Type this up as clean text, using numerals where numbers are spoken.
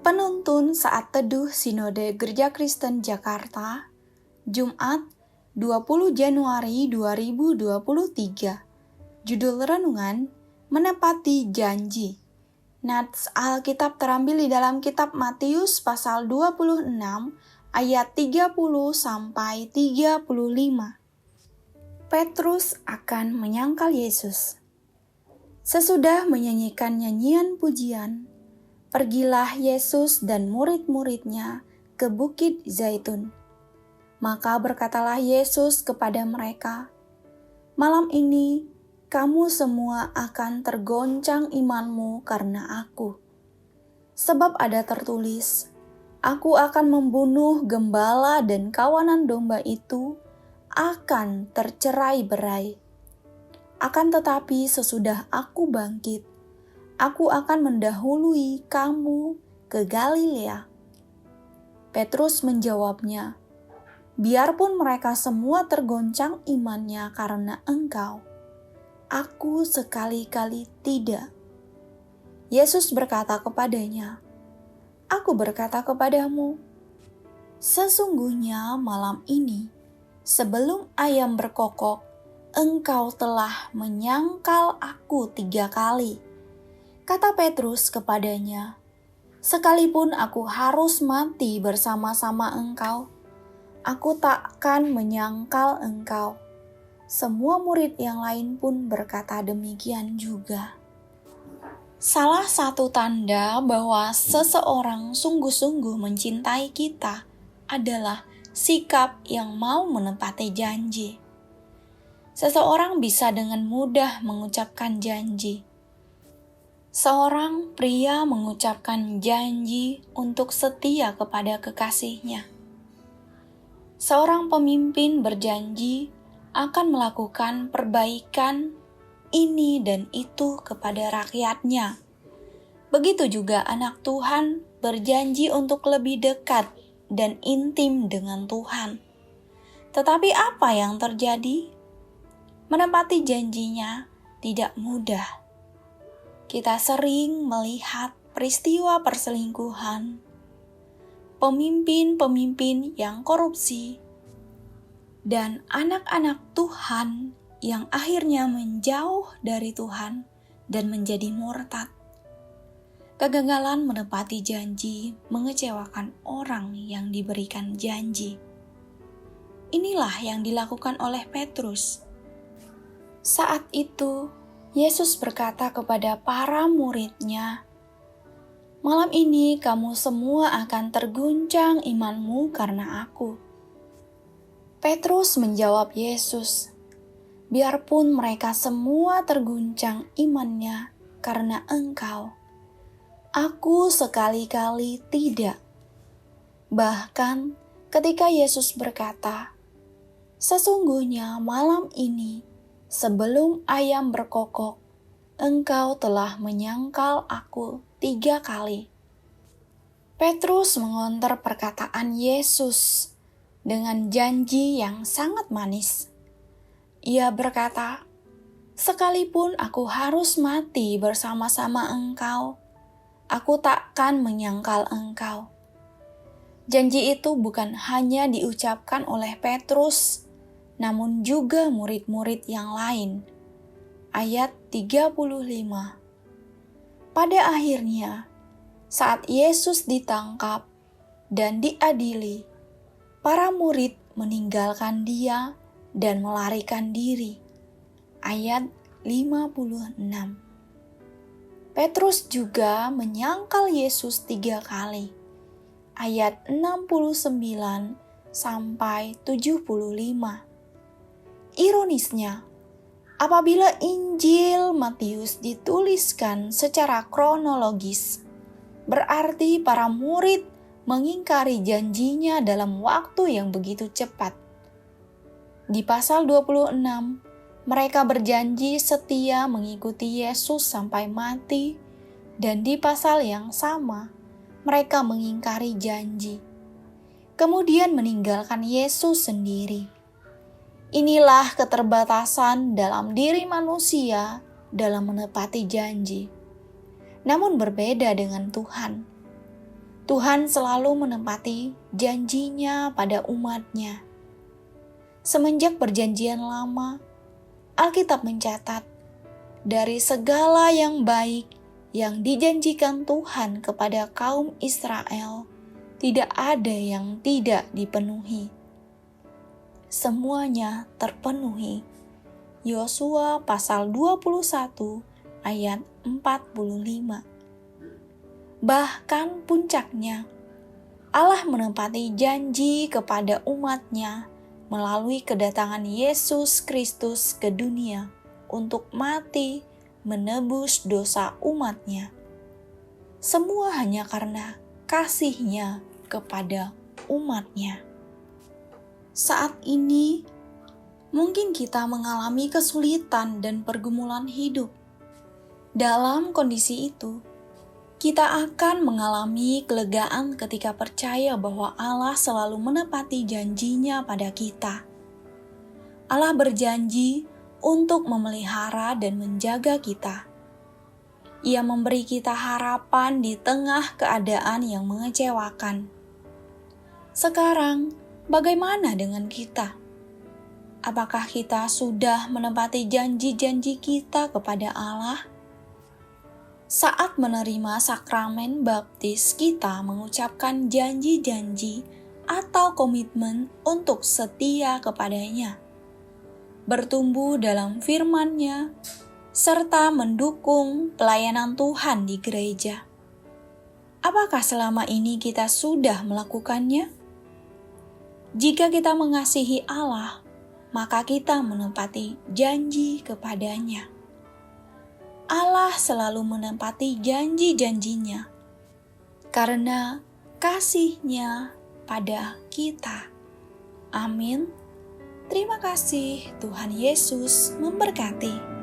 Penuntun Saat Teduh Sinode Gereja Kristen Jakarta, Jumat 20 Januari 2023. Judul renungan, Menepati Janji. Nats Alkitab terambil di dalam kitab Matius pasal 26 ayat 30 sampai 35. Petrus akan menyangkal Yesus. Sesudah menyanyikan nyanyian pujian, pergilah Yesus dan murid-muridnya ke Bukit Zaitun. Maka berkatalah Yesus kepada mereka, "Malam ini kamu semua akan tergoncang imanmu karena Aku. Sebab ada tertulis, Aku akan membunuh gembala dan kawanan domba itu akan tercerai-berai. Akan tetapi sesudah Aku bangkit, Aku akan mendahului kamu ke Galilea." Petrus menjawabnya, "Biarpun mereka semua tergoncang imannya karena Engkau, Aku sekali-kali tidak." Yesus berkata kepadanya, "Aku berkata kepadamu, sesungguhnya malam ini, sebelum ayam berkokok, engkau telah menyangkal Aku 3 kali. Kata Petrus kepadanya, "Sekalipun aku harus mati bersama-sama engkau, aku takkan menyangkal engkau." Semua murid yang lain pun berkata demikian juga. Salah satu tanda bahwa seseorang sungguh-sungguh mencintai kita adalah sikap yang mau menepati janji. Seseorang bisa dengan mudah mengucapkan janji. Seorang pria mengucapkan janji untuk setia kepada kekasihnya. Seorang pemimpin berjanji akan melakukan perbaikan ini dan itu kepada rakyatnya. Begitu juga anak Tuhan berjanji untuk lebih dekat dan intim dengan Tuhan. Tetapi apa yang terjadi? Menepati janjinya tidak mudah. Kita sering melihat peristiwa perselingkuhan, pemimpin-pemimpin yang korupsi, dan anak-anak Tuhan yang akhirnya menjauh dari Tuhan dan menjadi murtad. Kegagalan menepati janji mengecewakan orang yang diberikan janji. Inilah yang dilakukan oleh Petrus. Saat itu, Yesus berkata kepada para murid-Nya, "Malam ini kamu semua akan terguncang imanmu karena Aku." Petrus menjawab Yesus, "Biarpun mereka semua terguncang imannya karena Engkau, Aku sekali-kali tidak." Bahkan ketika Yesus berkata, "Sesungguhnya malam ini, sebelum ayam berkokok, engkau telah menyangkal Aku 3 kali." Petrus mengonter perkataan Yesus dengan janji yang sangat manis. Ia berkata, "Sekalipun aku harus mati bersama-sama engkau, aku takkan menyangkal engkau." Janji itu bukan hanya diucapkan oleh Petrus, namun juga murid-murid yang lain. Ayat 35. Pada akhirnya, saat Yesus ditangkap dan diadili, para murid meninggalkan Dia dan melarikan diri. Ayat 56. Petrus juga menyangkal Yesus 3 kali. Ayat 69 sampai 75. Ironisnya, apabila Injil Matius dituliskan secara kronologis, berarti para murid mengingkari janjinya dalam waktu yang begitu cepat. Di pasal 26, mereka berjanji setia mengikuti Yesus sampai mati, dan di pasal yang sama, mereka mengingkari janji, kemudian meninggalkan Yesus sendiri. Inilah keterbatasan dalam diri manusia dalam menepati janji. Namun berbeda dengan Tuhan. Tuhan selalu menepati janjinya pada umat-Nya. Semenjak perjanjian lama, Alkitab mencatat, dari segala yang baik yang dijanjikan Tuhan kepada kaum Israel, tidak ada yang tidak dipenuhi. Semuanya terpenuhi. Yosua pasal 21 ayat 45. Bahkan puncaknya, Allah menepati janji kepada umat-Nya melalui kedatangan Yesus Kristus ke dunia untuk mati menebus dosa umat-Nya. Semua hanya karena kasih-Nya kepada umat-Nya. Saat ini, mungkin kita mengalami kesulitan dan pergumulan hidup. Dalam kondisi itu, kita akan mengalami kelegaan ketika percaya bahwa Allah selalu menepati janjinya pada kita. Allah berjanji untuk memelihara dan menjaga kita. Ia memberi kita harapan di tengah keadaan yang mengecewakan. Sekarang, bagaimana dengan kita? Apakah kita sudah menepati janji-janji kita kepada Allah? Saat menerima sakramen baptis, kita mengucapkan janji-janji atau komitmen untuk setia kepadanya, bertumbuh dalam firman-Nya, serta mendukung pelayanan Tuhan di gereja. Apakah selama ini kita sudah melakukannya? Jika kita mengasihi Allah, maka kita menepati janji kepadanya. Allah selalu menepati janji-janjinya karena kasih-Nya pada kita. Amin. Terima kasih, Tuhan Yesus memberkati.